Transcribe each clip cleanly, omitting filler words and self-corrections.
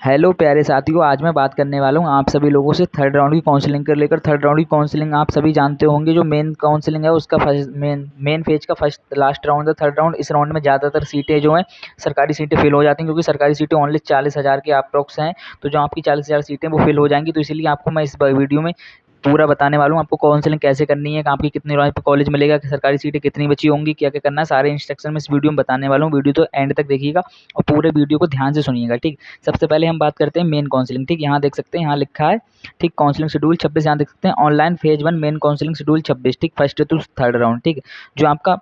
Hello प्यारे साथियों, आज मैं बात करने वाला हूँ आप सभी लोगों से थर्ड राउंड की काउंसलिंग को लेकर। थर्ड राउंड की काउंसलिंग आप सभी जानते होंगे, जो मेन काउंसलिंग है उसका फर्स्ट मेन फेज का फर्स्ट लास्ट राउंड है थर्ड राउंड। इस राउंड में ज़्यादातर सीटें जो हैं सरकारी सीटें फिल हो जाती हैं, क्योंकि सरकारी सीटें ओनली 40,000 के अप्रॉक्स हैं। तो जो आपकी 40,000 सीटें वो फिल हो जाएंगी। तो इसलिए आपको मैं इस वीडियो में पूरा बताने वाला हूँ आपको काउंसलिंग कैसे करनी है, आपकी कितने रैंक पे कॉलेज मिलेगा, सरकारी सीटें कितनी बची होंगी, क्या क्या करना है, सारे इंस्ट्रक्शन में इस वीडियो में बताने वाला हूँ। वीडियो तो एंड तक देखिएगा और पूरे वीडियो को ध्यान से सुनिएगा, ठीक। सबसे पहले हम बात करते हैं मेन काउंसलिंग, ठीक। यहाँ देख सकते हैं, यहाँ लिखा है, ठीक, काउंसलिंग शेड्यूल 26। यहाँ देख सकते हैं online phase 1 main counselling schedule 26, ठीक, फर्स्ट टू थर्ड राउंड, ठीक। जो आपका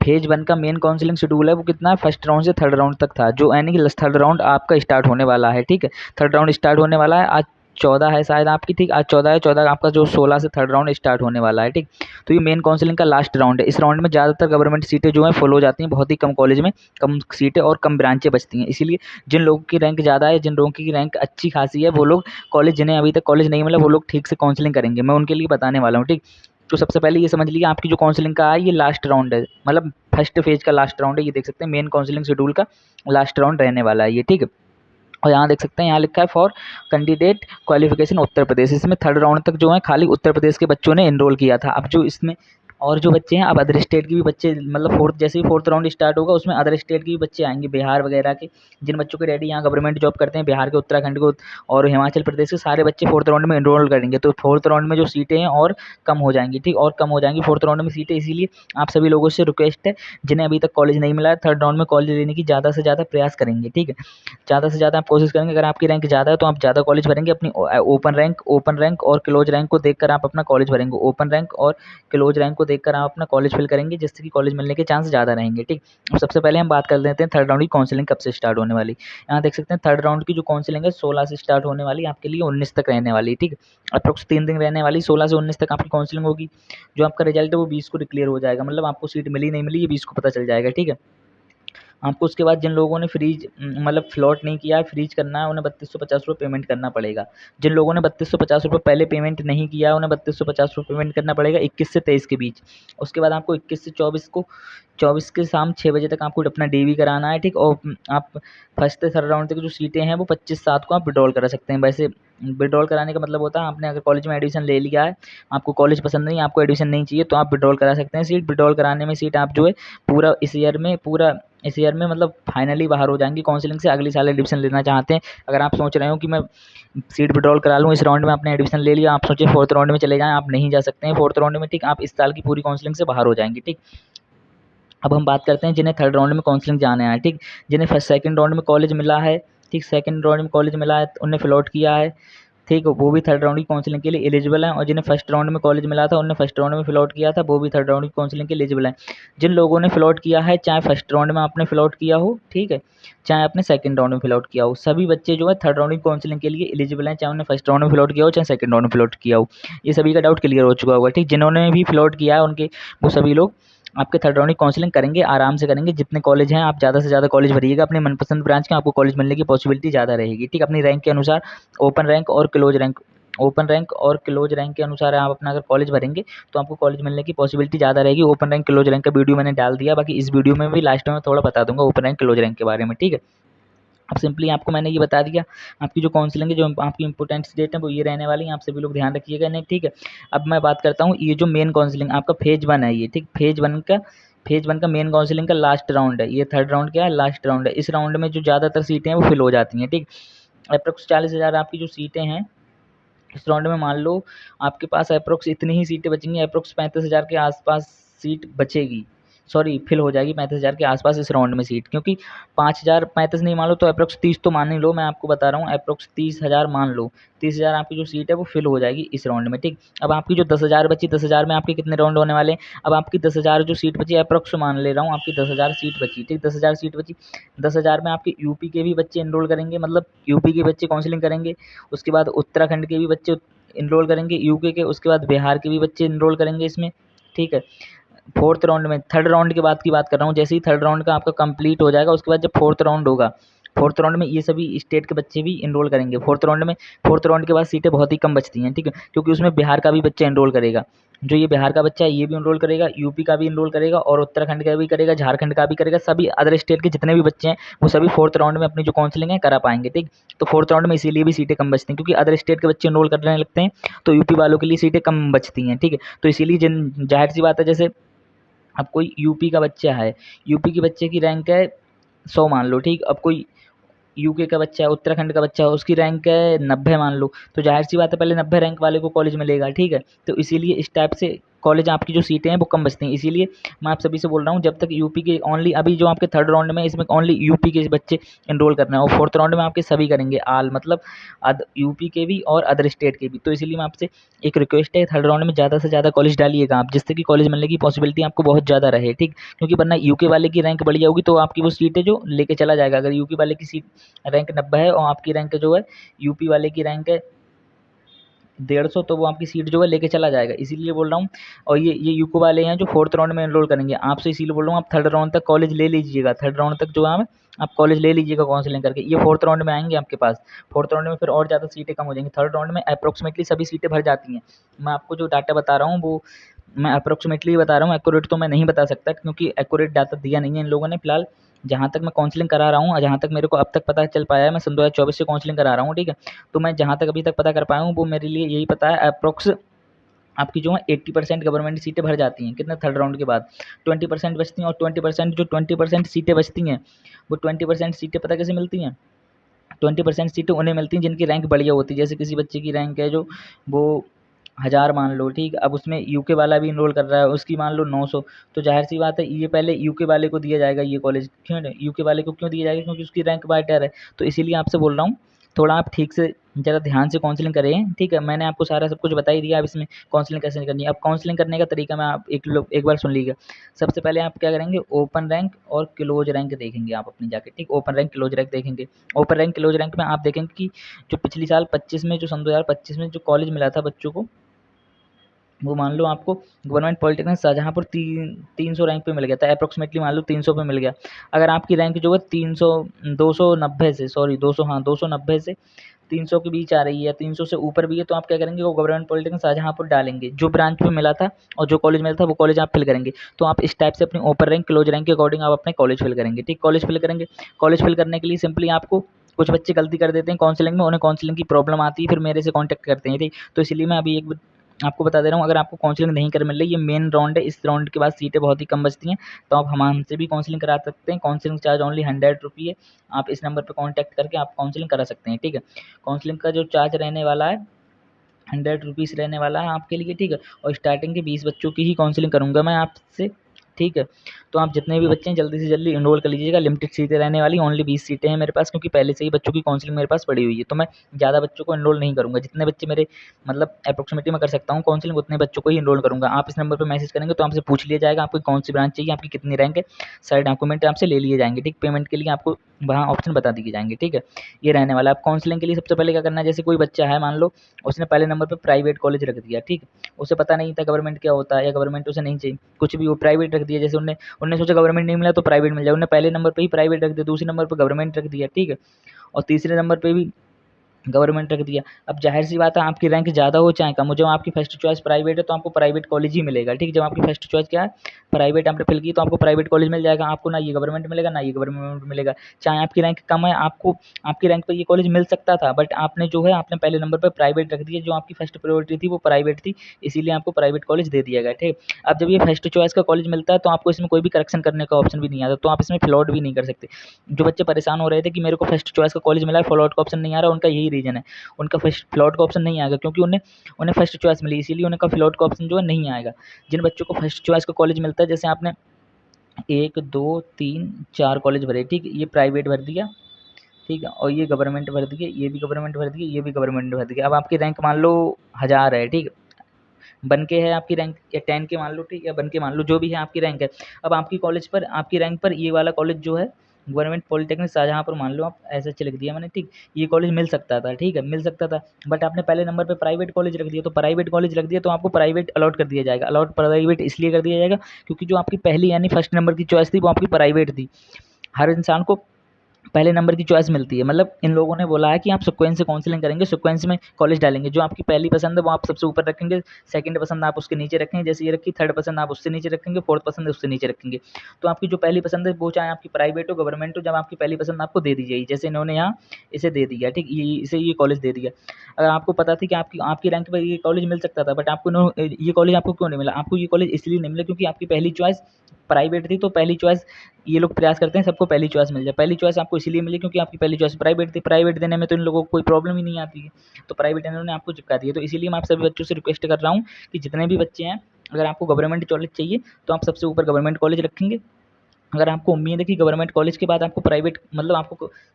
फेज 1 का मेन काउंसलिंग शेड्यूल है वो कितना है, फर्स्ट राउंड से थर्ड राउंड तक था, जो यानी कि थर्ड राउंड आपका स्टार्ट होने वाला है, ठीक है। थर्ड राउंड स्टार्ट होने वाला है आज 14 है शायद आपकी, ठीक। आज 14 है, 14 आपका जो 16 से थर्ड राउंड स्टार्ट होने वाला है, ठीक। तो ये मेन काउंसलिंग का लास्ट राउंड है। इस राउंड में ज़्यादातर गवर्नमेंट सीटें जो हैं फुल हो जाती हैं, बहुत ही कम कॉलेज में कम सीटें और कम ब्रांचें बचती हैं। इसीलिए जिन लोगों की रैंक ज़्यादा है, जिन लोगों की रैंक अच्छी खासी है, वो लोग कॉलेज, जिन्हें अभी तक कॉलेज नहीं मिला, वो लोग ठीक से काउंसलिंग करेंगे। मैं उनके लिए बताने वाला हूँ, ठीक। तो सबसे पहले ये समझ लीजिए, आपकी जो काउंसलिंग का है ये लास्ट राउंड है, मतलब फर्स्ट फेज का लास्ट राउंड है। ये देख सकते हैं मेन काउंसलिंग शेड्यूल का लास्ट राउंड रहने वाला है ये, ठीक है। और यहाँ देख सकते हैं, यहाँ लिखा है for candidate qualification Uttar Pradesh. इसमें थर्ड राउंड तक जो है खाली उत्तर प्रदेश के बच्चों ने एनरोल किया था। अब जो इसमें और जो बच्चे हैं, अब अदर स्टेट के भी बच्चे, मतलब फोर्थ, जैसे ही फोर्थ राउंड स्टार्ट होगा उसमें अदर स्टेट के भी बच्चे आएंगे, बिहार वगैरह के। जिन बच्चों के डैडी यहाँ गवर्नमेंट जॉब करते हैं, बिहार के, उत्तराखंड को और हिमाचल प्रदेश के सारे बच्चे फोर्थ राउंड में एनरोल करेंगे। तो फोर्थ राउंड में जो सीटें हैं और कम हो जाएंगी, ठीक, और कम हो जाएंगी फोर्थ राउंड में सीटें। इसीलिए आप सभी लोगों से रिक्वेस्ट है, जिन्हें अभी तक कॉलेज नहीं मिला है, थर्ड राउंड में कॉलेज लेने की ज़्यादा से ज़्यादा प्रयास करेंगे, ठीक है। ज़्यादा से ज़्यादा आप कोशिश करेंगे, अगर आपकी रैंक ज़्यादा है तो आप ज़्यादा कॉलेज भरेंगे। अपनी ओपन रैंक और क्लोज रैंक को देखकर आप अपना कॉलेज भरेंगे। ओपन रैंक और क्लोज रैंक को देखकर आप अपना कॉलेज फिल करेंगे, जिससे कि कॉलेज मिलने के चांस ज़्यादा रहेंगे, ठीक। अब सबसे पहले हम बात कर लेते हैं थर्ड राउंड की काउंसलिंग कब से स्टार्ट होने वाली। यहाँ देख सकते हैं थर्ड राउंड की जो काउंसलिंग है 16 से स्टार्ट होने वाली, आपके लिए 19 तक रहने वाली, ठीक। अप्रोक्स 3 दिन रहने वाली, 16 से 19 तक आपकी काउंसलिंग होगी। जो आपका रिजल्ट है वो 20 को डिक्लेयर हो जाएगा, मतलब आपको सीट मिली नहीं मिली ये 20 को पता चल जाएगा, ठीक है। आपको उसके बाद जिन लोगों ने फ्रीज, मतलब फ्लॉट नहीं किया है, फ्रीज करना है, उन्हें 3250 रुपये पेमेंट करना पड़ेगा। जिन लोगों ने 3250 रुपये पहले पेमेंट नहीं किया, उन्हें 3250 रुपये पेमेंट करना पड़ेगा 21 से 23 के बीच। उसके बाद आपको 21 से 24 के शाम 6 बजे तक आपको अपना डीवी कराना है, ठीक। और आप फर्स्ट से थर्ड राउंड तक जो सीटें हैं वो 25/7 को आप विड्रॉल करा सकते हैं। वैसे विड्रॉल कराने का मतलब होता है, आपने अगर कॉलेज में एडमिशन ले लिया है, आपको कॉलेज पसंद नहीं, आपको एडमिशन नहीं चाहिए, तो आप विड्रॉल करा सकते हैं सीट। विड्रॉल कराने में सीट आप जो है पूरा इस ईयर में मतलब फाइनली बाहर हो जाएंगी काउंसलिंग से। अगले साल एडमिशन लेना चाहते हैं, अगर आप सोच रहे हो कि मैं सीट विड्रॉल करा लूँ, इस राउंड में आपने एडमिशन ले लिया, आप सोचिए फोर्थ राउंड में चले जाएं, आप नहीं जा सकते हैं फोर्थ राउंड में, ठीक। आप इस साल की पूरी काउंसलिंग से बाहर हो जाएंगे, ठीक। अब हम बात करते हैं जिन्हें थर्ड राउंड में काउंसलिंग जाना है, ठीक। जिन्हें फर्स्ट सेकंड राउंड में कॉलेज मिला है, ठीक, सेकंड राउंड में कॉलेज मिला है, उन्हें फ्लॉट किया है, ठीक, वो भी थर्ड राउंड की काउंसलिंग के लिए एलिजिबल हैं। और जिन्हें फर्स्ट राउंड में कॉलेज मिला था, उन्होंने फर्स्ट राउंड में फिलआउट किया था, वो भी थर्ड राउंड की काउंसलिंग के लिए एलिजिबल हैं। जिन लोगों ने फिलआउट किया है, चाहे फर्स्ट राउंड में आपने फिलआउट किया हो, ठीक है, चाहे आपने सेकंड राउंड में फिलआउट किया हो, सभी बच्चे जो है थर्ड राउंड की काउंसलिंग के लिए एलिजिबल हैं, चाहे उन्होंने फर्स्ट राउंड में फिलआउट किया हो, चाहे सेकंड राउंड में फिलआउट किया हो। ये सभी का डाउट क्लियर हो चुका होगा, ठीक। जिन्होंने भी फिलआउट किया है उनके, वो सभी लोग आपके थर्ड राउंड की काउंसलिंग करेंगे, आराम से करेंगे। जितने कॉलेज हैं आप ज़्यादा से ज़्यादा कॉलेज भरिएगा, अपने मनपसंद ब्रांच के, आपको कॉलेज मिलने की पॉसिबिलिटी ज़्यादा रहेगी, ठीक। अपनी रैंक के अनुसार ओपन रैंक और क्लोज रैंक के अनुसार आप अपना अगर कॉलेज भरेंगे तो आपको कॉलेज मिलने की पॉसिबिलिटी ज़्यादा रहेगी। ओपन रैंक क्लोज रैंक का वीडियो मैंने डाल दिया, बाकी इस वीडियो में भी लास्ट में थोड़ा बता दूंगा ओपन रैंक क्लोज रैंक के बारे में, ठीक है। अब सिंपली आपको मैंने ये बता दिया, आपकी जो काउंसलिंग है, जो आपकी इंपॉर्टेंट डेट है वो ये रहने वाली है, आप सभी लोग ध्यान रखिएगा, नहीं, ठीक है। अब मैं बात करता हूँ, ये जो मेन काउंसलिंग आपका फेज 1 है ये, ठीक। फेज 1 का मेन काउंसलिंग का लास्ट राउंड है ये। थर्ड राउंड क्या है, लास्ट राउंड है। इस राउंड में जो ज़्यादातर सीटें हैं वो फिल हो जाती हैं, ठीक। अप्रोक्स 40,000 आपकी जो सीटें हैं इस राउंड में, मान लो आपके पास अप्रोक्स इतनी ही सीटें बचेंगी, अप्रोक्स 35,000 के आसपास सीट बचेगी, सॉरी फिल हो जाएगी 35,000 के आसपास इस राउंड में सीट। क्योंकि 5,000 35 नहीं मान लो तो अप्रोक्स 30 तो मान ही लो, मैं आपको बता रहा हूँ, अप्रोक्स 30,000 मान लो। 30,000 आपकी जो सीट है वो फिल हो जाएगी इस राउंड में, ठीक। अब आपकी जो 10,000 बची, 10,000 में आपके कितने राउंड होने वाले हैं। अब आपकी 10,000 जो सीट बची, अप्रोक्स मान ले रहा हूँ, आपकी 10,000 सीट बची, ठीक। 10,000 सीट बची, 10,000 में आपके यूपी के भी बच्चे एनरोल करेंगे, मतलब यूपी के बच्चे काउंसलिंग करेंगे। उसके बाद उत्तराखंड के भी बच्चे इनरोल करेंगे यूके के, उसके बाद बिहार के भी बच्चे इनरोल करेंगे इसमें, ठीक है। फोर्थ राउंड में, थर्ड राउंड के बाद की बात कर रहा हूँ, जैसे ही थर्ड राउंड का आपका कंप्लीट हो जाएगा, उसके बाद जब फोर्थ राउंड होगा, फोर्थ राउंड में ये सभी स्टेट के बच्चे भी इनरोल करेंगे। फोर्थ राउंड के बाद सीटें बहुत ही कम बचती हैं, ठीक है, क्योंकि उसमें बिहार का भी बच्चा इनरोल करेगा। जो ये बिहार का बच्चा है ये भी इनरोल करेगा, यूपी का भी इनरोल करेगा और उत्तराखंड का भी करेगा, झारखंड का भी करेगा। सभी अदर स्टेट के जितने भी बच्चे हैं वो सभी फोर्थ राउंड में अपनी जो काउंसलिंग है करा पाएंगे, ठीक। तो फोर्थ राउंड में इसीलिए भी सीटें कम बचती हैं, क्योंकि अदर स्टेट के बच्चे इनरोल करने लगते हैं तो यूपी वालों के लिए सीटें कम बचती हैं, ठीक है। तो इसीलिए जाहिर सी बात है, जैसे अब कोई यूपी का बच्चा है, यूपी के बच्चे की रैंक है 100 मान लो, ठीक। अब कोई यूके का बच्चा है, उत्तराखंड का बच्चा है, उसकी रैंक है 90 मान लो, तो जाहिर सी बात है पहले 90 रैंक वाले को कॉलेज मिलेगा, ठीक है। तो इसीलिए इस टाइप से कॉलेज आपकी जो सीटें हैं वो कम बचती हैं। इसीलिए मैं आप सभी से बोल रहा हूँ, जब तक यूपी के ओनली, अभी जो आपके थर्ड राउंड में इसमें ओनली यूपी के बच्चे इनरोल करना है, और फोर्थ राउंड में आपके सभी करेंगे आल, मतलब यूपी के भी और अदर स्टेट के भी। तो इसीलिए मैं आपसे एक रिक्वेस्ट है, थर्ड राउंड में ज़्यादा से ज़्यादा कॉलेज डालिएगा आप, जिससे कि कॉलेज मिलने की पॉसिबिलिटी आपको बहुत ज़्यादा रहे, ठीक। क्योंकि वरना यूके वाले की रैंक बढ़िया होगी तो आपकी वो सीटें जो लेके चला जाएगा। अगर यूपी वाले की सीट रैंक 90 है और आपकी रैंक जो है, यूपी वाले की रैंक है 150, तो वो आपकी सीट जो है लेके चला जाएगा। इसीलिए बोल रहा हूँ। और ये यूको वाले हैं जो फोर्थ राउंड में एनरोल करेंगे, आपसे इसीलिए बोल रहा हूँ आप थर्ड राउंड तक कॉलेज ले लीजिएगा। थर्ड राउंड तक जो है आप कॉलेज ले लीजिएगा काउंसलिंग करके। ये फोर्थ राउंड में आएंगे आपके पास, फोर्थ राउंड में फिर और ज़्यादा सीटें कम हो जाएंगी। थर्ड राउंड में अप्रोक्सीमेटली सभी सीटें भर जाती हैं। मैं आपको जो डाटा बता रहा हूँ वो मैं अप्रोक्सीमेटली बता रहा हूँ, एक्यूरेट तो मैं नहीं बता सकता, क्योंकि एक्यूरेट डाटा दिया नहीं है इन लोगों ने फिलहाल। जहाँ तक मैं काउंसलिंग करा रहा हूँ, जहाँ तक मेरे को अब तक पता चल पाया है, मैं सन 2024 से काउंसलिंग करा रहा हूँ, ठीक है। तो मैं जहाँ तक अभी तक पता कर पाया हूँ वो मेरे लिए यही पता है, अप्रोक्स आपकी जो है 80% गवर्नमेंट सीटें भर जाती हैं। कितने? थर्ड राउंड के बाद 20% बचती हैं, और 20% सीटें बचती हैं, वो 20% सीटें पता कैसे मिलती हैं? 20% सीटें उन्हें मिलती हैं जिनकी रैंक बढ़िया होती है। जैसे किसी बच्चे की रैंक है जो वो 1000 मान लो, ठीक। अब उसमें यूके वाला भी इनरोल कर रहा है, उसकी मान लो 900, तो जाहिर सी बात है ये पहले यूके वाले को दिया जाएगा ये कॉलेज। क्यों यूके वाले को क्यों दिया जाएगा? क्योंकि उसकी रैंक बेटर है। तो इसीलिए आपसे बोल रहा हूँ, थोड़ा आप ठीक से ज़रा ध्यान से काउंसलिंग करें, ठीक है। मैंने आपको सारा सब कुछ बता ही दिया। अब इसमें काउंसलिंग कैसे करनी है, अब काउंसलिंग करने का तरीका मैं आप एक बार सुन लीजिए। सबसे पहले आप क्या करेंगे, ओपन रैंक और क्लोज रैंक देखेंगे आप अपनी जाके, ठीक। ओपन रैंक क्लोज रैंक देखेंगे। ओपन रैंक क्लोज रैंक में आप देखेंगे कि जो पिछली साल 25 में, जो सन 2025 में जो कॉलेज मिला था बच्चों को, वो मान लो आपको गवर्नमेंट पॉलिटेक्निक शाहजहाँपुर 300 रैंक पे मिल गया था, अप्रोक्सीमेटली मान लो 300 पे मिल गया। अगर आपकी रैंक जो है 300 290 से, सॉरी 200, हाँ 290 से 300 के बीच आ रही है, 300 से ऊपर भी है, तो आप क्या करेंगे, वो गवर्नमेंट पॉलिटेक्निक शाहजहाँपुर डालेंगे। जो ब्रांच पे मिला था और जो कॉलेज मिला था वो कॉलेज आप फिल करेंगे। तो आप इस टाइप से अपनी ओपन रैंक क्लोज रैंक के अकॉर्डिंग आप अपने कॉलेज फिल करेंगे, ठीक। कॉलेज फिल करेंगे, कॉलेज फिल करने के लिए सिंपली आपको, कुछ बच्चे गलती कर देते हैं काउंसलिंग में, उन्हें काउंसलिंग की प्रॉब्लम आती है, फिर मेरे से कांटेक्ट करते हैं, ठीक। तो इसलिए मैं अभी एक आपको बता दे रहा हूँ, अगर आपको काउंसलिंग नहीं कर मिल रही, ये मेन राउंड है, इस राउंड के बाद सीटें बहुत ही कम बचती हैं, तो आप हमसे भी काउंसलिंग करा सकते हैं। काउंसलिंग चार्ज ओनली 100 रुपये है। आप इस नंबर पर कॉन्टैक्ट करके आप काउंसलिंग करा सकते हैं, ठीक है। काउंसलिंग का जो चार्ज रहने वाला है 100 रुपीज़ रहने वाला है आपके लिए, ठीक है। और स्टार्टिंग के 20 बच्चों की ही काउंसलिंग करूँगा मैं आपसे, ठीक है। तो आप जितने भी बच्चे हैं जल्दी से जल्दी इनरोल कर लीजिएगा। लिमिटेड सीटें रहने वाली, ओनली 20 सीटें हैं मेरे पास, क्योंकि पहले से ही बच्चों की काउंसलिंग मेरे पास पड़ी हुई है, तो मैं ज़्यादा बच्चों को इनरोल नहीं करूँगा। जितने बच्चे मेरे मतलब अप्रोक्सीमेटली मैं कर सकता हूँ काउंसलिंग, उतने बच्चों को ही इनरोल करूँगा। आप इस नंबर पर मैसेज करेंगे तो आपसे पूछ लिया जाएगा आपको कौन सी ब्रांच चाहिए, आपकी कितनी रैंक है, सारे डॉक्यूमेंट आपसे ले लिए जाएंगे, ठीक। पेमेंट के लिए आपको वहाँ ऑप्शन बता दिए जाएंगे, ठीक है। ये रहने वाला है। आप काउंसलिंग के लिए सबसे पहले क्या करना है, जैसे कोई बच्चा है मान लो उसने पहले नंबर पर प्राइवेट कॉलेज रख दिया, ठीक। उसे पता नहीं था गवर्नमेंट क्या होता है, या गवर्नमेंट उसे नहीं चाहिए, कुछ भी वो प्राइवेट रख दिया। जैसे उन्होंने सोचा गवर्नमेंट नहीं मिला तो प्राइवेट मिल जाए, उन्होंने पहले नंबर पे ही प्राइवेट रख दिया, दूसरे नंबर पर गवर्नमेंट रख दिया, ठीक है। और तीसरे नंबर पे भी गवर्नमेंट रख दिया। अब जाहिर सी बात है आपकी रैंक ज़्यादा हो चाहे कम हो, जब आपकी फर्स्ट चॉइस प्राइवेट है तो आपको प्राइवेट कॉलेज ही मिलेगा, ठीक। जब आपकी फर्स्ट चॉइस क्या है, प्राइवेट आपने फिल की, तो आपको प्राइवेट कॉलेज मिल जाएगा। आपको ना ये गवर्नमेंट मिलेगा ना ये गवर्नमेंट मिलेगा। चाहे आपकी रैंक कम है, आपको आपकी रैंक पर ये कॉलेज मिल सकता था, बट आपने जो है आपने पहले नंबर पर प्राइवेट रख दिया। जो आपकी फर्स्ट प्रायोरिटी थी वो प्राइवेट थी, इसीलिए आपको प्राइवेट कॉलेज दे दिया गया, ठीक। अब जब ये फर्स्ट चॉइस का कॉलेज मिलता है तो आपको इसमें कोई भी करेक्शन करने का ऑप्शन भी नहीं आता, तो आप इसमें फिल आउट भी नहीं कर सकते। जो बच्चे परेशान हो रहे थे कि मेरे को फर्स्ट चॉइस का कॉलेज मिला है, फिल आउट का ऑप्शन नहीं आ रहा, उनका यही रीज़न है। उनका फर्स्ट फ्लॉट का ऑप्शन नहीं आएगा, क्योंकि उन्हें उन्हें फर्स्ट चॉइस मिली, इसीलिए उनका फ्लॉट का ऑप्शन जो है नहीं आएगा। जिन बच्चों को फर्स्ट चॉइस का कॉलेज मिलता है, जैसे आपने 1 2 3 4 कॉलेज भरे, ठीक। ये प्राइवेट भर दिया, ठीक है, और ये गवर्नमेंट भर दिए, ये भी गवर्नमेंट भर दिए, ये भी गवर्नमेंट भर दिया। अब आपकी रैंक मान लो 1000 है, ठीक। बन के है आपकी रैंक, या 10 के मान लो, ठीक, या बन के मान लो, जो भी है आपकी रैंक है। अब आपकी कॉलेज पर, आपकी रैंक पर ये वाला कॉलेज जो है गवर्नमेंट पॉलिटेक्निक शाहजहाँपुर मान लो, आप ऐसे लिख दिया मैंने, ठीक। ये कॉलेज मिल सकता था, ठीक है, मिल सकता था, बट आपने पहले नंबर पे प्राइवेट कॉलेज रख दिया, तो प्राइवेट कॉलेज रख दिया तो आपको प्राइवेट अलॉट कर दिया जाएगा। अलॉट प्राइवेट इसलिए कर दिया जाएगा क्योंकि जो आपकी पहली यानी फर्स्ट नंबर की चॉइस थी वो आपकी प्राइवेट थी। हर इंसान को पहले नंबर की चॉइस मिलती है। मतलब इन लोगों ने बोला है कि आप सीक्वेंस से काउंसलिंग करेंगे, सीक्वेंस में कॉलेज डालेंगे, जो आपकी पहली पसंद है वो आप सबसे ऊपर रखेंगे, सेकंड पसंद आप उसके नीचे रखेंगे, जैसे ये रखी, थर्ड पसंद आप उससे नीचे रखेंगे, फोर्थ पसंद है उससे नीचे रखेंगे। तो आपकी जो पहली पसंद है वो चाहे आपकी प्राइवेट हो गवर्नमेंट हो, जब आपकी पहली पसंद आपको दे दी जाएगी, जैसे इन्होंने यहाँ इसे दे दिया, ठीक, इसे ये कॉलेज दे दिया। अगर आपको पता थी कि आपकी आपकी रैंक पर ये कॉलेज मिल सकता था, बट आपको ये कॉलेज आपको क्यों नहीं मिला? आपको ये कॉलेज इसलिए नहीं मिला क्योंकि आपकी पहली चॉइस प्राइवेट थी। तो पहली चॉइस ये लोग प्रयास करते हैं सबको पहली चॉइस मिल जाए। पहली चॉइस आपको इसीलिए मिली क्योंकि आपकी पहली चॉइस प्राइवेट थी। प्राइवेट देने में तो इन लोगों को कोई प्रॉब्लम ही नहीं आती है, तो प्राइवेट इन्होंने आपको चिपका दिया। तो इसीलिए मैं आप सभी बच्चों से रिक्वेस्ट कर रहा हूँ कि जितने भी बच्चे हैं, अगर आपको गवर्नमेंट कॉलेज चाहिए तो आप सबसे ऊपर गवर्नमेंट कॉलेज रखेंगे। अगर आपको उम्मीद है कि गवर्नमेंट कॉलेज के बाद आपको प्राइवेट, मतलब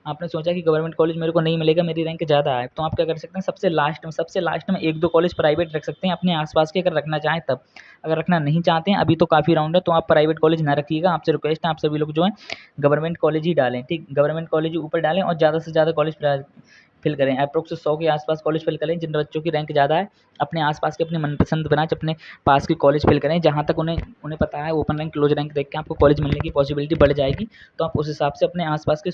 आपने सोचा कि गवर्नमेंट कॉलेज मेरे को नहीं मिलेगा, मेरी रैंक ज़्यादा है, तो आप क्या कर सकते हैं, सबसे लास्ट में एक दो कॉलेज प्राइवेट रख सकते हैं अपने आसपास के, अगर रखना चाहें तब। अगर रखना नहीं चाहते हैं, अभी तो काफ़ी राउंड है, तो आप प्राइवेट कॉलेज ना रखिएगा। आपसे रिक्वेस्ट है, आप सभी लोग जो हैं गवर्नमेंट कॉलेज ही डालें, ठीक, गवर्नमेंट कॉलेज ही ऊपर डालें और ज़्यादा से ज़्यादा कॉलेज फिल करें। अप्रोक्स 100 के आसपास कॉलेज फिल करें। जिन बच्चों की रैंक ज़्यादा है, अपने आसपास के अपने मनपसंद ब्रांच अपने पास के कॉलेज फिल करें, जहाँ तक उन्हें उन्हें पता है ओपन रैंक क्लोज रैंक देख के आपको कॉलेज मिलने की पॉसिबिलिटी बढ़ जाएगी। तो आप उस हिसाब से अपने आसपास के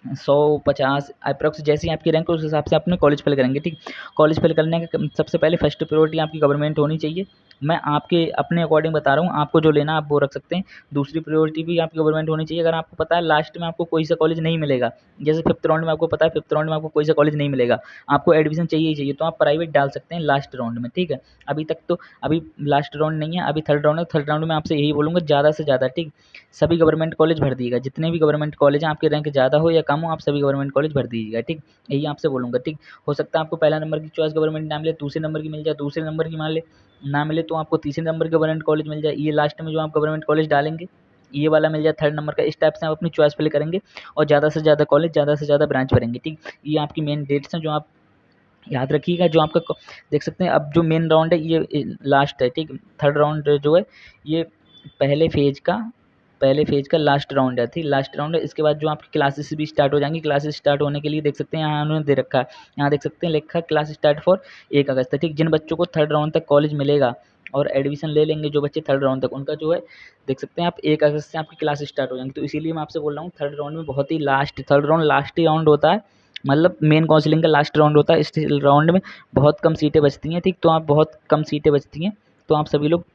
100-50 अप्रॉक्स जैसी आपकी रैंक, उस हिसाब से अपने कॉलेज फिल करेंगे, ठीक। कॉलेज फिल करने का सबसे पहले फर्स्ट प्रायोरिटी आपकी गवर्नमेंट होनी चाहिए। मैं आपके अपने अकॉर्डिंग बता रहा हूँ, आपको जो लेना आप वो रख सकते हैं। दूसरी प्रायोरिटी भी आपकी गवर्नमेंट होनी चाहिए। अगर आपको पता है लास्ट में आपको कोई सा कॉलेज नहीं मिलेगा, जैसे फिफ्थ राउंड में आपको पता है फिफ्थ राउंड में आपको कोई सा कॉलेज नहीं मिलेगा, आपको एडमिशन चाहिए ही चाहिए, तो आप प्राइवेट डाल सकते हैं लास्ट राउंड में, ठीक है। अभी तक तो अभी लास्ट राउंड नहीं है, अभी थर्ड राउंड है। थर्ड राउंड में आपसे यही बोलूँगा, ज़्यादा से ज़्यादा, ठीक, सभी गवर्नमेंट कॉलेज भर दीजिएगा। जितने भी गवर्नमेंट कॉलेज हैं, आपकी रैंक ज़्यादा हो या कम हो, आप सभी गवर्नमेंट कॉलेज भर दीजिएगा, ठीक। यही आपसे बोलूँगा, ठीक। हो सकता है आपको पहला नंबर की चॉइस गवर्नमेंट ना मिले, दूसरे नंबर की मिल जाए, दूसरे नंबर की मान ले ना मिले तो आपको तीसरे नंबर की गवर्नमेंट कॉलेज मिल जाए। ये लास्ट में जो आप गवर्नमेंट कॉलेज डालेंगे, ये वाला मिल जाए थर्ड नंबर का। इस टाइप से आप अपनी चॉइस फिल करेंगे और ज़्यादा से ज़्यादा कॉलेज, ज़्यादा से ज़्यादा ब्रांच भरेंगे, ठीक। ये आपकी मेन डेट्स हैं जो आप याद रखिएगा। जो आपका देख सकते हैं, अब जो मेन राउंड है ये लास्ट है, ठीक। थर्ड राउंड जो है ये पहले फेज का लास्ट राउंड है, ठीक, लास्ट राउंड है। इसके बाद जो आपकी क्लासेस भी स्टार्ट हो जाएंगी। क्लासेस स्टार्ट होने के लिए देख सकते हैं यहाँ उन्होंने दे रखा है, यहाँ देख सकते हैं लिखा क्लास स्टार्ट फॉर 1 अगस्त, ठीक। जिन बच्चों को थर्ड राउंड तक कॉलेज मिलेगा और एडमिशन ले लेंगे जो बच्चे थर्ड राउंड तक, उनका जो है देख सकते हैं आप 1 अगस्त से आपकी क्लास स्टार्ट हो जाएंगी। तो इसीलिए मैं आपसे बोल रहा हूँ थर्ड राउंड में बहुत ही थर्ड राउंड लास्ट ही राउंड होता है, मतलब मेन काउंसलिंग का लास्ट राउंड होता है। इस राउंड में बहुत कम सीटें बचती हैं, ठीक। तो आप बहुत कम सीटें बचती हैं, तो आप सभी लोग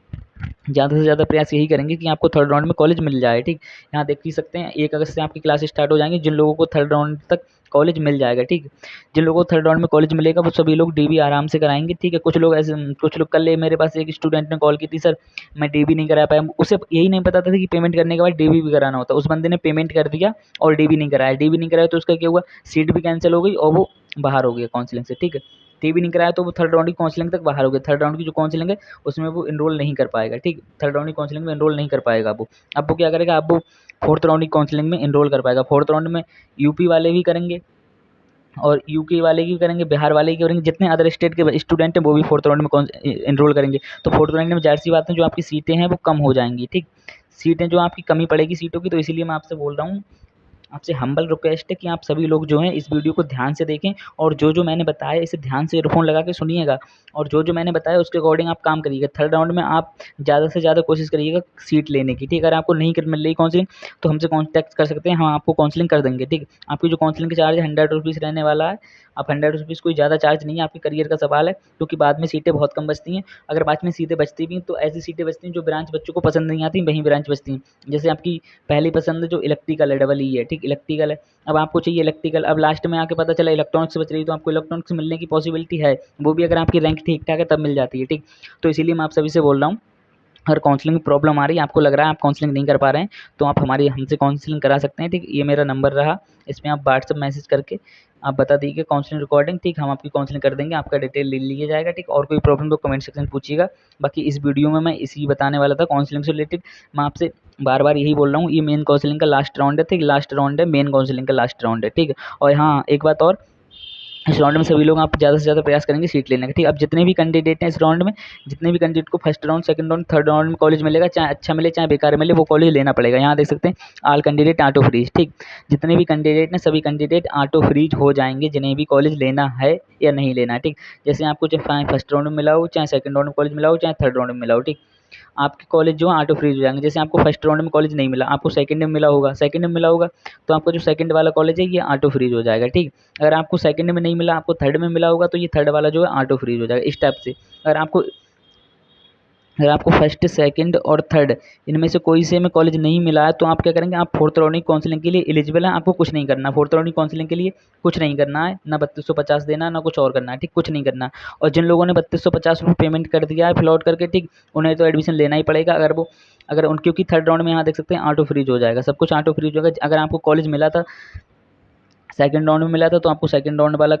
ज़्यादा से ज़्यादा प्रयास यही करेंगे कि आपको थर्ड राउंड में कॉलेज मिल जाए, ठीक। यहाँ देख ही सकते हैं 1 अगस्त से आपकी क्लास स्टार्ट हो जाएंगी। जिन लोगों को थर्ड राउंड तक कॉलेज मिल जाएगा, ठीक, जिन लोगों को थर्ड राउंड में कॉलेज मिलेगा वो सभी लोग डीबी आराम से कराएंगे, ठीक है। कुछ लोग कल मेरे पास एक स्टूडेंट ने कॉल की थी, सर मैं डीबी नहीं करा पाया। उसे यही नहीं पता था कि पेमेंट करने के बाद डीबी भी कराना होता है। उस बंदे ने पेमेंट कर दिया और डीबी नहीं कराया, तो उसका क्या हुआ, सीट भी कैंसिल हो गई और वो बाहर हो गया काउंसलिंग से, ठीक है। डीबी नहीं कराया तो वो थर्ड राउंड की काउंसलिंग तक बाहर हो गया। थर्ड राउंड की जो काउंसलिंग है उसमें वो इनरोल नहीं कर पाएगा, ठीक। थर्ड राउंड की काउंसलिंग में इनरोल नहीं कर पाएगा वो। अब वो क्या करेगा, अब वो फोर्थ राउंड की काउंसलिंग में इनरोल कर पाएगा। फोर्थ राउंड में यूपी वाले भी करेंगे और यूके वाले भी करेंगे, बिहार वाले भी करेंगे, जितने अदर स्टेट के स्टूडेंट हैं वो भी फोर्थ राउंड में इनरोल करेंगे। तो फोर्थ राउंड में ज़ाहिर सी बात है जो आपकी सीटें हैं वो कम हो जाएंगी, ठीक। सीटें जो आपकी कमी पड़ेगी सीटों की, तो इसीलिए मैं आपसे बोल रहा हूँ, आपसे हम्बल रिक्वेस्ट है कि आप सभी लोग जो हैं इस वीडियो को ध्यान से देखें और जो मैंने बताया इसे ध्यान से ईयरफोन लगा के सुनिएगा और जो मैंने बताया उसके अकॉर्डिंग आप काम करिएगा। थर्ड राउंड में आप ज़्यादा से ज़्यादा कोशिश करिएगा सीट लेने की, ठीक। अगर आपको नहीं मिल रही काउंसलिंग तो हमसे कॉन्टैक्ट कर सकते हैं, हम आपको काउंसलिंग कर देंगे, ठीक। आपकी जो काउंसलिंग का चार्ज है 100 रुपीज़ रहने वाला है। आप 100 रुपीज़ कोई ज़्यादा चार्ज नहीं है, आपके करियर का सवाल है, क्योंकि बाद में सीटें बहुत कम बचती हैं। अगर बाद में सीटें बचती भी तो ऐसी सीटें बचती हैं जो ब्रांच बच्चों को पसंद नहीं आती, वहीं ब्रांच बचती हैं। जैसे आपकी पहली पसंद जो इलेक्ट्रिकल है, डबल ई है, ठीक, इलेक्ट्रिकल है। अब आपको चाहिए इलेक्ट्रिकल, अब लास्ट में आके पता चला इलेक्ट्रॉनिक्स बच रही, तो आपको इलेक्ट्रॉनिक्स मिलने की पॉसिबिलिटी है, वो भी अगर आपकी रैंक ठीक ठाक है तब मिल जाती है, ठीक। तो इसीलिए मैं आप सभी से बोल रहा हूँ, अगर काउंसलिंग में प्रॉब्लम आ रही है, आपको लग रहा है आप काउंसलिंग नहीं कर पा रहे हैं, तो आप हमसे काउंसलिंग करा सकते हैं, ठीक। ये मेरा नंबर रहा, इसमें आप व्हाट्सएप मैसेज करके आप बता दीजिए काउंसलिंग रिकॉर्डिंग, ठीक। हम आपकी काउंसलिंग कर देंगे, आपका डिटेल ले लिया जाएगा, ठीक। और कोई प्रॉब्लम तो कमेंट सेक्शन में पूछिएगा। बाकी इस वीडियो में मैं इसी बताने वाला था काउंसलिंग से रिलेटेड। मैं आपसे बार बार यही बोल रहा हूँ, ये मेन काउंसलिंग का लास्ट राउंड है, ठीक। लास्ट राउंड है, मेन काउंसलिंग का लास्ट राउंड है, ठीक। और हाँ, एक बात और, इस राउंड में सभी लोग आप ज़्यादा से ज़्यादा प्रयास करेंगे सीट लेने का, ठीक। अब जितने भी कैंडिडेट हैं इस राउंड में, जितने भी कैंडिडेट को first round, second round, third round में कॉलेज मिलेगा, चाहे अच्छा मिले चाहे बेकार मिले, वो कॉलेज लेना पड़ेगा। यहाँ देख सकते हैं ऑल कैंडिडेट ऑटो फ्रीज, ठीक। जितने भी कैंडिडेट हैं सभी कैंडिडेट ऑटो फ्रीज हो जाएंगे, जिन्हें भी कॉलेज लेना है या नहीं लेना है, ठीक। जैसे आपको चाहे फर्स्ट राउंड में मिला हो, चाहे सेकंड राउंड में कॉलेज मिला हो, चाहे थर्ड राउंड में मिला हो, ठीक। आपके कॉलेज जो है ऑटो फ्रीज हो जाएंगे। जैसे आपको फर्स्ट राउंड में कॉलेज नहीं मिला, आपको सेकंड में मिला होगा, सेकंड में मिला होगा तो आपका जो सेकंड वाला कॉलेज है ये ऑटो फ्रीज हो जाएगा, ठीक। अगर आपको सेकंड में नहीं मिला, आपको थर्ड में मिला होगा तो ये थर्ड वाला जो है ऑटो फ्रीज हो जाएगा, इस टाइप से। अगर आपको फर्स्ट, सेकंड और थर्ड इनमें से कोई से में कॉलेज नहीं मिला है तो आप क्या करेंगे, आप फोर्थ राउंड की काउंसलिंग के लिए एलिजिबल हैं, आपको कुछ नहीं करना। फोर्थ राउंड की काउंसलिंग के लिए कुछ नहीं करना है, ना 3250 देना है, ना कुछ और करना है, ठीक, कुछ नहीं करना। और जिन लोगों ने 3250 रुपये पेमेंट कर दिया है फिल आउट करके, ठीक, उन्हें तो एडमिशन लेना ही पड़ेगा। अगर उन क्योंकि थर्ड राउंड में यहाँ देख सकते हैं ऑटो फ्रीज हो जाएगा, सब कुछ ऑटो फ्रीज होगा। अगर आपको कॉलेज मिला था, सेकंड राउंड में मिला था तो आपको सेकंड राउंड वाला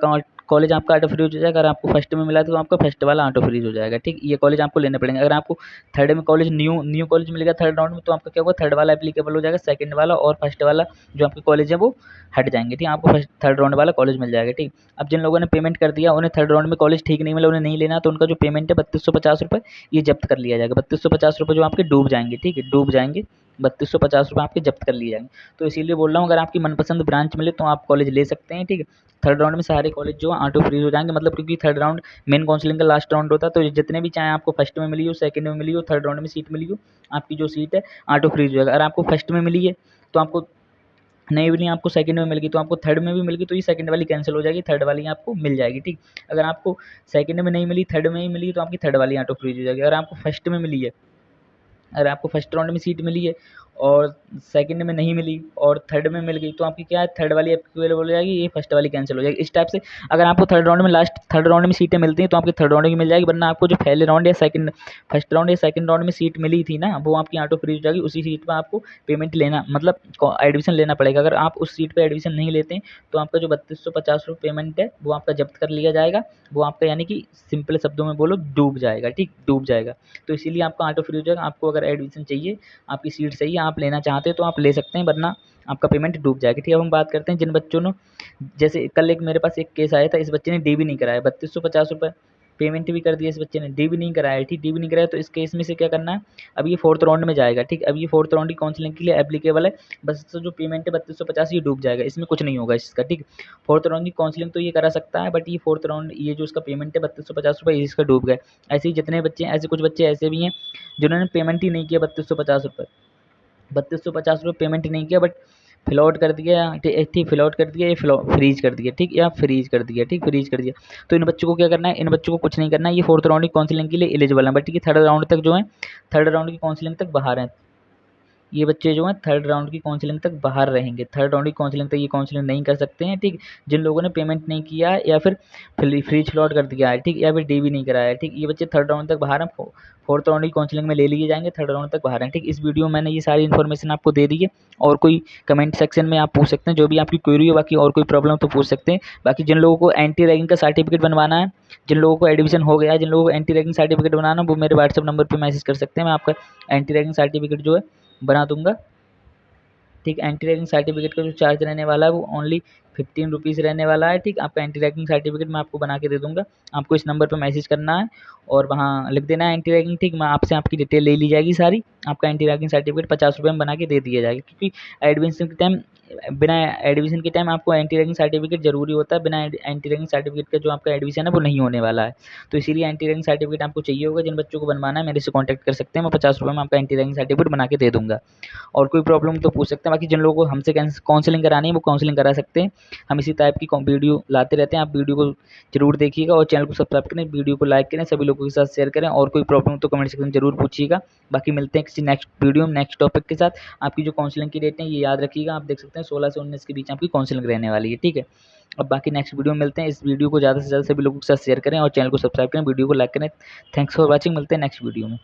कॉलेज आपका ऑटो फ्रीज हो जाएगा। अगर आपको फर्स्ट में मिला था तो आपका फर्स्ट वाला ऑटो फ्रीज हो जाएगा, ठीक। ये कॉलेज आपको लेने पड़ेंगे। अगर आपको थर्ड में कॉलेज न्यू कॉलेज मिलेगा थर्ड राउंड में तो आपका क्या होगा, थर्ड वाला एप्लीकेबल हो जाएगा, सेकंड वाला और फर्स्ट वाला जो आपके कॉलेज है वो हट जाएंगे, ठीक। आपको फर्स्ट थर्ड राउंड वाला कॉलेज मिल जाएगा, ठीक। अब जिन लोगों ने पेमेंट कर दिया, उन्हें थर्ड राउंड में कॉलेज ठीक नहीं मिला, उन्हें नहीं लेना, तो उनका जो पेमेंट है 3250 रुपये ये जब्त कर लिया जाएगा। 3250 रुपये जो आपके डूब जाएंगे, ठीक है, डूब जाएंगे। 3250 रुपये आपके जब्त कर लिए जाएंगे। तो इसीलिए बोल रहा हूँ, अगर आपकी मनपसंद ब्रांच मिले तो आप कॉलेज ले सकते हैं, ठीक है। थर्ड राउंड में सारे कॉलेज जो है ऑटो फ्रीज हो जाएंगे, मतलब क्योंकि थर्ड राउंड मेन काउंसलिंग का लास्ट राउंड होता है, तो जितने भी चाहे आपको फर्स्ट में मिली हो, सेकंड में मिली हो, थर्ड राउंड में सीट मिली हो, आपकी जो सीट है ऑटो फ्रीज हो जाएगा। अगर आपको फर्स्ट में मिली है तो आपको नहीं मिली, आपको सेकंड में मिल गई तो आपको थर्ड में भी मिल गई, तो ये सेकंड वाली कैंसिल हो जाएगी, थर्ड वाली आपको मिल जाएगी, ठीक। अगर आपको सेकंड में नहीं मिली, थर्ड में ही मिली तो आपकी थर्ड वाली ऑटो फ्रीज हो जाएगी। अगर आपको फर्स्ट में मिली है, अगर आपको फर्स्ट राउंड में सीट मिली है और सेकंड में नहीं मिली और थर्ड में मिल गई तो आपकी क्या है, थर्ड वाली अवेलेबल हो जाएगी, ये फर्स्ट वाली कैंसिल हो जाएगी, इस टाइप से। अगर आपको थर्ड राउंड में सीटें मिलती हैं तो आपकी थर्ड राउंड की मिल जाएगी, वरना आपको जो पहले राउंड या फर्स्ट राउंड या सेकंड राउंड में सीट मिली थी ना, वो आपकी ऑटो फ्री हो जाएगी। उसी सीट पर आपको पेमेंट लेना, मतलब एडमिशन लेना पड़ेगा। अगर आप उस सीट पर एडमिशन नहीं लेते हैं तो आपका जो 3250 रुपये पेमेंट है वो आपका जब्त कर लिया जाएगा, वो आपका यानी कि सिंपल शब्दों में बोलो डूब जाएगा, ठीक, डूब जाएगा। तो इसीलिए आपका ऑटो फ्री हो जाएगा। आपको अगर एडमिशन चाहिए, आपकी सीट सही है, आप लेना चाहते हैं तो आप ले सकते हैं, वरना आपका पेमेंट डूब जाएगा, ठीक है। अब हम बात करते हैं जिन बच्चों ने, जैसे कल एक मेरे पास एक केस आया था, इस बच्चे ने डी भी नहीं कराया, 3250 रुपये पेमेंट भी कर दिया इस बच्चे ने, डी भी नहीं कराया, ठीक, डी भी नहीं कराया। तो इस केस में से क्या करना है, अब ये फोर्थ राउंड में जाएगा, ठीक। अब ये फोर्थ राउंड की काउंसलिंग के लिए एप्लीकेबल है, बस इसका जो पेमेंट है 3250 ये डूब जाएगा, इसमें कुछ नहीं होगा इसका, ठीक। फोर्थ राउंड की काउंसलिंग तो ये करा सकता है, बट ये फोर्थ राउंड ये जो इसका पेमेंट है 3250 रुपये इसका डूब गए। ऐसे ही जितने बच्चे, ऐसे कुछ बच्चे ऐसे भी हैं जिन्होंने पेमेंट ही नहीं किया 3250 रुपये, 3250 रुपये पेमेंट नहीं किया, बट फिल आउट कर दिया, ठीक, फिल आउट कर दिया, ये फ्रीज कर दिया, ठीक, या फ्रीज कर दिया, ठीक, फ्रीज कर दिया। तो इन बच्चों को क्या करना है, इन बच्चों को कुछ नहीं करना है, ये फोर्थ राउंड की काउंसलिंग के लिए एलिजिबल है, बट ठीक है, थर्ड राउंड तक जो है, थर्ड राउंड की काउंसलिंग तक बाहर हैं। ये बच्चे जो हैं थर्ड राउंड की काउंसलिंग तक बाहर रहेंगे, थर्ड राउंड की काउंसलिंग तक ये काउंसलिंग नहीं कर सकते हैं, ठीक। जिन लोगों ने पेमेंट नहीं किया है या फिर फ्रीज फिल आउट कर दिया है, ठीक, या फिर डी भी नहीं कराया है, ठीक, ये बच्चे थर्ड राउंड तक बाहर हैं, फोर्थ राउंड की काउंसलिंग में ले लिए जाएंगे, थर्ड राउंड तक बाहर हैं, ठीक। इस वीडियो में मैंने ये सारी इन्फॉर्मेशन आपको दे दी है, और कोई कमेंट सेक्शन में आप पूछ सकते हैं जो भी आपकी क्वेरी हो, बाकी और कोई प्रॉब्लम तो पूछ सकते हैं। बाकी जिन लोगों को एंटी रैगिंग का सर्टिफिकेट बनवाना है, जिन लोगों को एडमिशन हो गया है, जिन लोगों को एंटी रैगिंग सर्टिफिकेट बनाना है, वो मेरे व्हाट्सअप नंबर पर मैसेज कर सकते हैं, मैं आपका एंटी रैगिंग सर्टिफिकेट जो है बना दूंगा, ठीक। एंटी रैगिंग सर्टिफिकेट का जो चार्ज रहने वाला है वो ओनली 15 रुपीज़ रहने वाला है, ठीक। आपका एंटी रैगिंग सर्टिफिकेट मैं आपको बना के दे दूंगा, आपको इस नंबर पर मैसेज करना है और वहाँ लिख देना है एंटी रैगिंग, ठीक। मैं आपसे आपकी डिटेल ले ली जाएगी सारी, आपका एंटी रैगिंग सर्टिफिकेट 50 रुपये में बना के दे दिया जाएगा, क्योंकि एडमिशन के टाइम, बिना एडमिशन के टाइम आपको एंटी रैगिंग सर्टिफिकेट जरूरी होता है, बिना एंटी रैगिंग सर्टिफिकेट का जो आपका एडमिशन है वो नहीं होने वाला है। तो इसीलिए एंटी रैगिंग सर्टिफिकेट आपको चाहिए होगा। जिन बच्चों को बनवाना है मेरे से कॉन्टैक्ट कर सकते हैं, मैं 50 रुपये में आपका एंटी रैगिंग सर्टिफिकेट बना के दे दूंगा। और कोई प्रॉब्लम तो पूछ सकते हैं, बाकी जिन लोगों को हमसे काउंसलिंग करानी है वो काउंसलिंग करा सकते हैं। हम इसी टाइप की वीडियो लाते रहते हैं, आप वीडियो को जरूर देखिएगा और चैनल को सब्सक्राइब करें, वीडियो को लाइक करें, सभी लोगों के साथ शेयर करें, और कोई प्रॉब्लम तो कमेंट सेक्शन में जरूर पूछिएगा। बाकी मिलते हैं किसी नेक्स्ट वीडियो में नेक्स्ट टॉपिक के साथ। आपकी जो काउंसलिंग की डेट है ये याद रखिएगा, आप देख सकते हैं 16 से 19 के बीच आपकी काउंसलिंग रहने वाली है, ठीक है। अब बाकी नेक्स्ट वीडियो में मिलते हैं। इस वीडियो को ज़्यादा से ज़्यादा सभी लोगों के साथ शेयर करें और चैनल को सब्सक्राइब करें, वीडियो को लाइक करें। थैंक्स फॉर वॉचिंग, मिलते हैं नेक्स्ट वीडियो में।